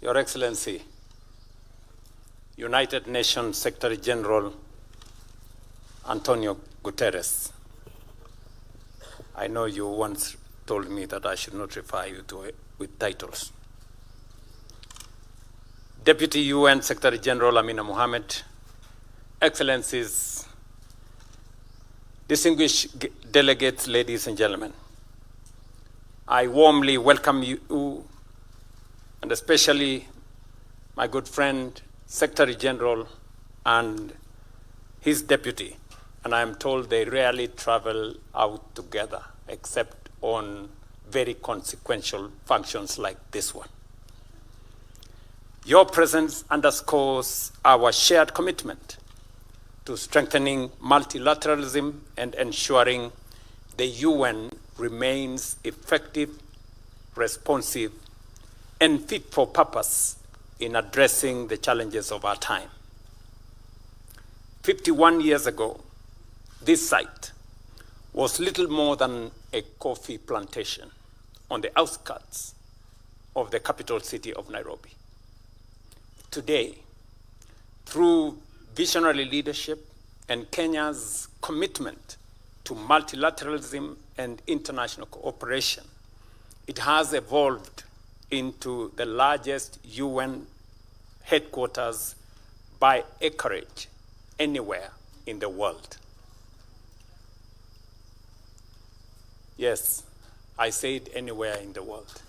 Your Excellency, United Nations Secretary General Antonio Guterres, I know you once told me that I should not refer you to it with titles. Deputy UN Secretary General Amina Mohammed, Excellencies, distinguished delegates, ladies and gentlemen, I warmly welcome you, and especially my good friend, Secretary General and his deputy. And I am told they rarely travel out together, except on very consequential functions like this one. Your presence underscores our shared commitment to strengthening multilateralism and ensuring the UN remains effective, responsive, and fit for purpose in addressing the challenges of our time. 51 years ago, this site was little more than a coffee plantation on the outskirts of the capital city of Nairobi. Today, through visionary leadership and Kenya's commitment to multilateralism and international cooperation, it has evolved into the largest UN headquarters by acreage anywhere in the world. Yes, I said anywhere in the world.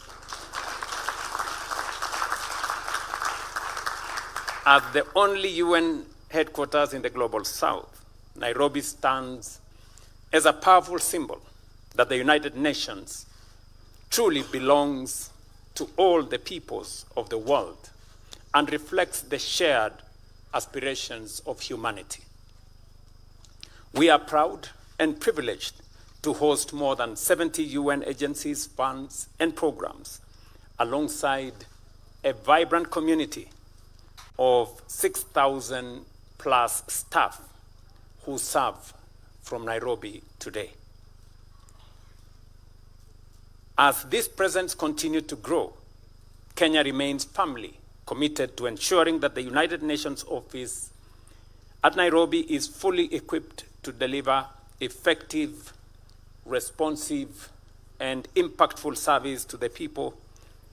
As the only UN headquarters in the global south, Nairobi stands as a powerful symbol that the United Nations truly belongs to all the peoples of the world and reflects the shared aspirations of humanity. We are proud and privileged to host more than 70 UN agencies, funds, and programs, alongside a vibrant community of 6,000 plus staff who serve from Nairobi today. As this presence continues to grow, Kenya remains firmly committed to ensuring that the United Nations office at Nairobi is fully equipped to deliver effective, responsive, and impactful service to the people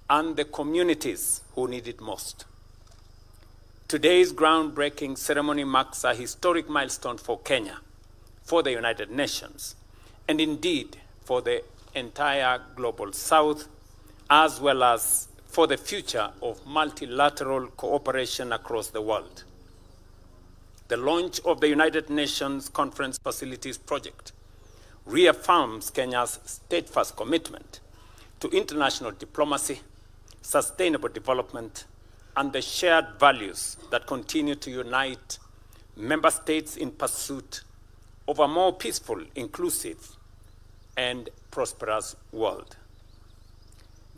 and the communities who need it most. Today's groundbreaking ceremony marks a historic milestone for Kenya, for the United Nations, and indeed for the entire global south, as well as for the future of multilateral cooperation across the world. The launch of the United Nations Conference Facilities Project reaffirms Kenya's steadfast commitment to international diplomacy, sustainable development, and the shared values that continue to unite member states in pursuit of a more peaceful, inclusive, and prosperous world.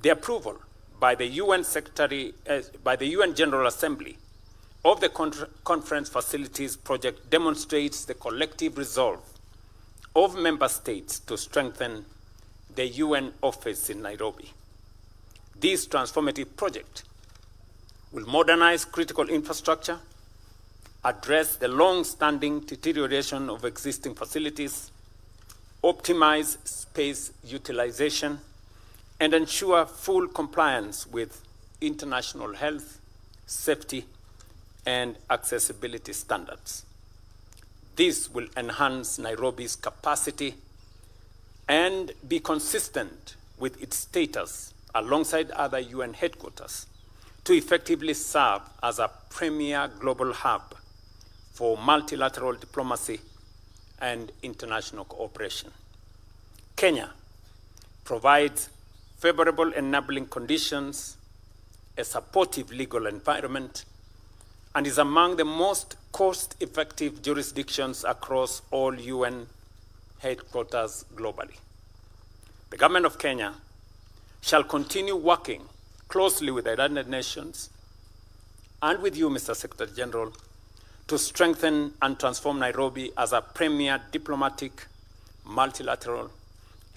The approval by the UN General Assembly of the Conference Facilities Project demonstrates the collective resolve of member states to strengthen the UN office in Nairobi. This transformative project will modernize critical infrastructure, address the long-standing deterioration of existing facilities, optimize space utilization, and ensure full compliance with international health, safety, and accessibility standards. This will enhance Nairobi's capacity and be consistent with its status alongside other UN headquarters to effectively serve as a premier global hub for multilateral diplomacy and international cooperation. Kenya provides favorable enabling conditions, a supportive legal environment, and is among the most cost-effective jurisdictions across all UN headquarters globally. The government of Kenya shall continue working closely with the United Nations and with you, Mr. Secretary General, to strengthen and transform Nairobi as a premier diplomatic, multilateral,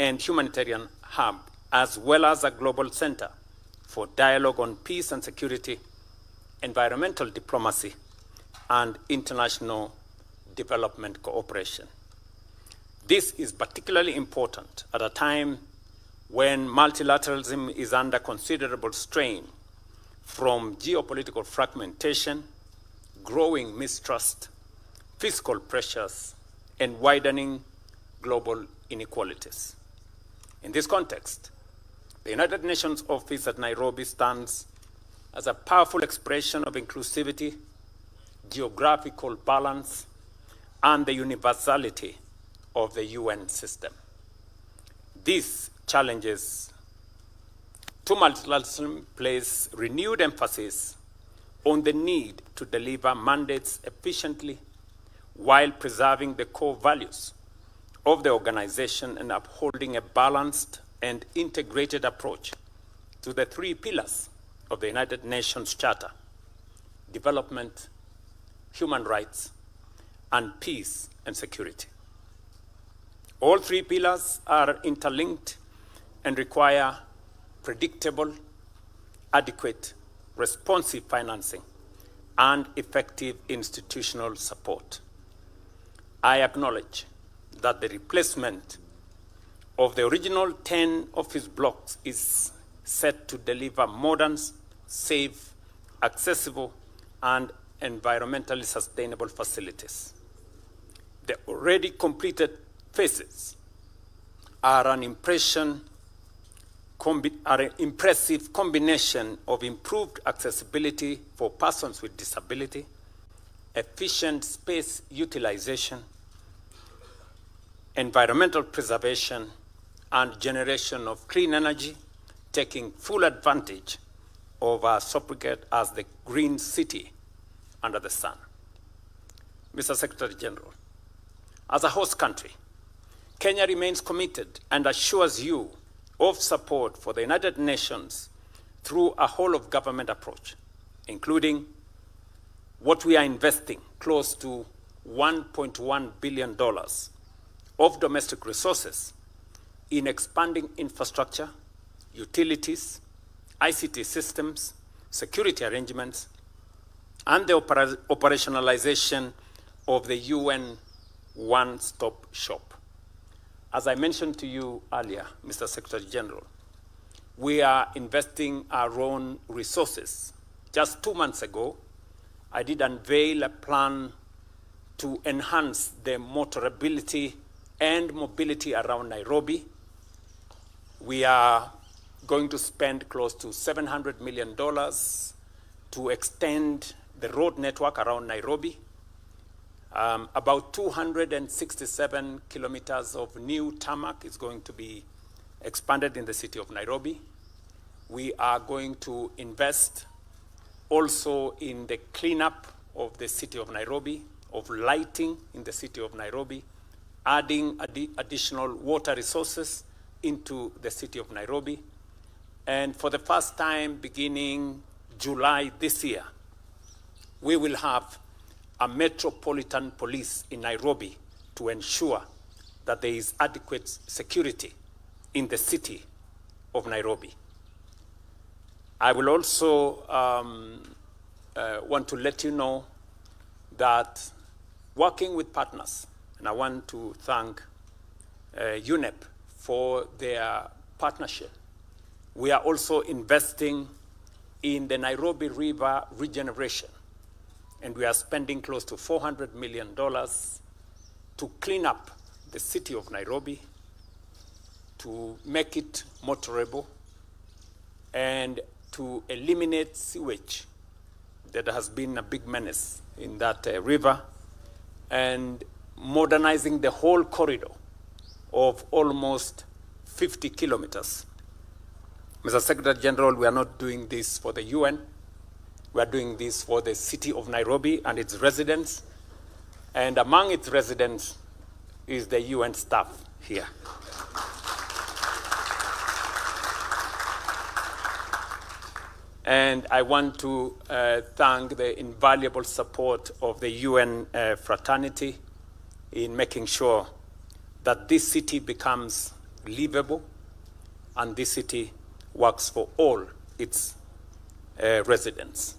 and humanitarian hub, as well as a global center for dialogue on peace and security, environmental diplomacy, and international development cooperation. This is particularly important at a time when multilateralism is under considerable strain from geopolitical fragmentation, growing mistrust, fiscal pressures, and widening global inequalities. In this context, the United Nations office at Nairobi stands as a powerful expression of inclusivity, geographical balance, and the universality of the UN system. These challenges to multilateralism place renewed emphasis on the need to deliver mandates efficiently while preserving the core values of the organization and upholding a balanced and integrated approach to the three pillars of the United Nations Charter: development, human rights, and peace and security. All three pillars are interlinked and require predictable, adequate, responsive financing, and effective institutional support. I acknowledge that the replacement of the original 10 office blocks is set to deliver modern, safe, accessible, and environmentally sustainable facilities. The already completed phases are an impressive combination of improved accessibility for persons with disability, efficient space utilization, environmental preservation, and generation of clean energy, taking full advantage of our sobriquet as the green city under the sun. Mr. Secretary General, as a host country, Kenya remains committed and assures you of support for the United Nations through a whole-of-government approach, including what we are investing, close to $1.1 billion of domestic resources in expanding infrastructure, utilities, ICT systems, security arrangements, and the operationalization of the UN one-stop shop. As I mentioned to you earlier, Mr. Secretary General, we are investing our own resources. Just 2 months ago, I did unveil a plan to enhance the motorability and mobility around Nairobi. We are going to spend close to $700 million to extend the road network around Nairobi. About 267 kilometers of new tarmac is going to be expanded in the city of Nairobi. We are going to invest also in the cleanup of the city of Nairobi, of lighting in the city of Nairobi, adding additional water resources into the city of Nairobi. And for the first time, beginning July this year, we will have a metropolitan police in Nairobi to ensure that there is adequate security in the city of Nairobi. I will also want to let you know that working with partners, and I want to thank UNEP for their partnership, we are also investing in the Nairobi River regeneration. And we are spending close to $400 million to clean up the city of Nairobi, to make it motorable, and to eliminate sewage that has been a big menace in that river, and modernizing the whole corridor of almost 50 kilometers. Mr. Secretary General, we are not doing this for the UN. We are doing this for the city of Nairobi and its residents. And among its residents is the UN staff here. And I want to thank the invaluable support of the UN fraternity in making sure that this city becomes livable and this city works for all its residents.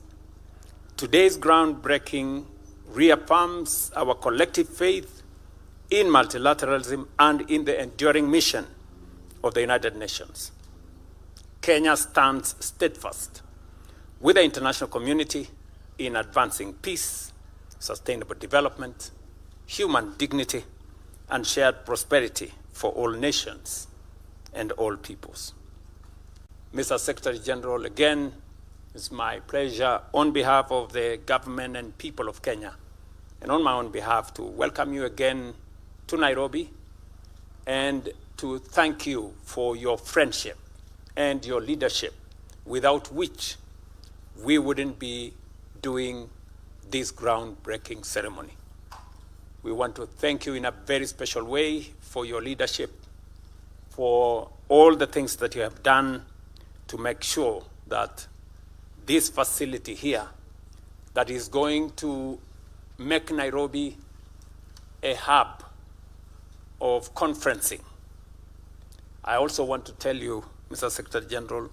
Today's groundbreaking reaffirms our collective faith in multilateralism and in the enduring mission of the United Nations. Kenya stands steadfast with the international community in advancing peace, sustainable development, human dignity, and shared prosperity for all nations and all peoples. Mr. Secretary General, again, it's my pleasure on behalf of the government and people of Kenya, and on my own behalf, to welcome you again to Nairobi and to thank you for your friendship and your leadership, without which we wouldn't be doing this groundbreaking ceremony. We want to thank you in a very special way for your leadership, for all the things that you have done to make sure that this facility here, that is going to make Nairobi a hub of conferencing. I also want to tell you, Mr. Secretary General,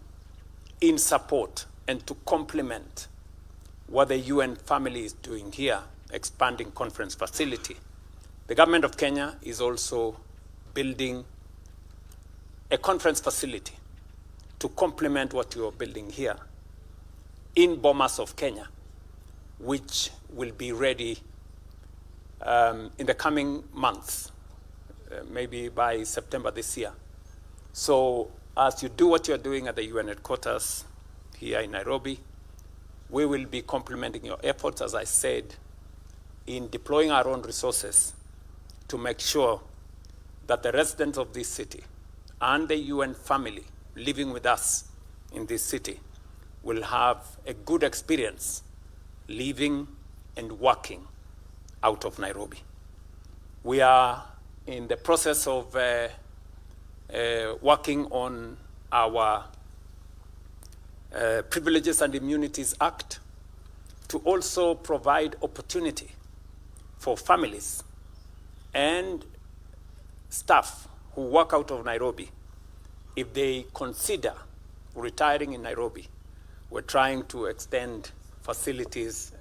in support and to complement what the UN family is doing here, expanding conference facility, the government of Kenya is also building a conference facility to complement what you are building here in Bomas of Kenya, which will be ready in the coming months, maybe by September this year. So as you do what you're doing at the UN headquarters here in Nairobi, we will be complementing your efforts, as I said, in deploying our own resources to make sure that the residents of this city and the UN family living with us in this city will have a good experience living and working out of Nairobi. We are in the process of working on our Privileges and Immunities Act to also provide opportunity for families and staff who work out of Nairobi. If they consider retiring in Nairobi, we're trying to extend facilities,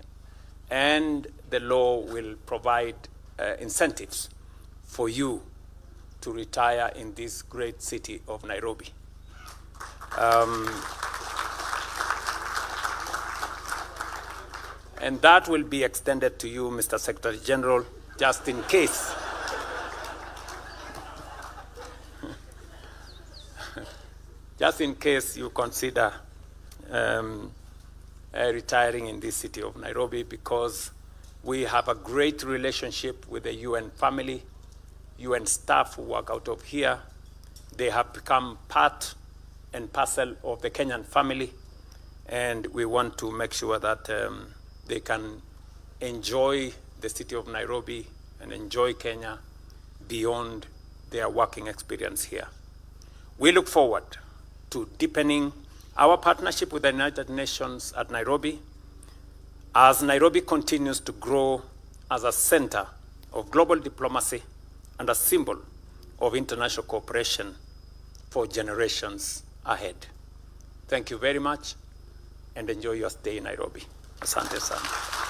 and the law will provide incentives for you to retire in this great city of Nairobi. And that will be extended to you, Mr. Secretary General, just in case. Just in case you consider retiring in this city of Nairobi, because we have a great relationship with the UN family, UN staff who work out of here. They have become part and parcel of the Kenyan family, and we want to make sure that they can enjoy the city of Nairobi and enjoy Kenya beyond their working experience here. We look forward to deepening our partnership with the United Nations at Nairobi as Nairobi continues to grow as a center of global diplomacy and a symbol of international cooperation for generations ahead. Thank you very much, and enjoy your stay in Nairobi. Asante sana.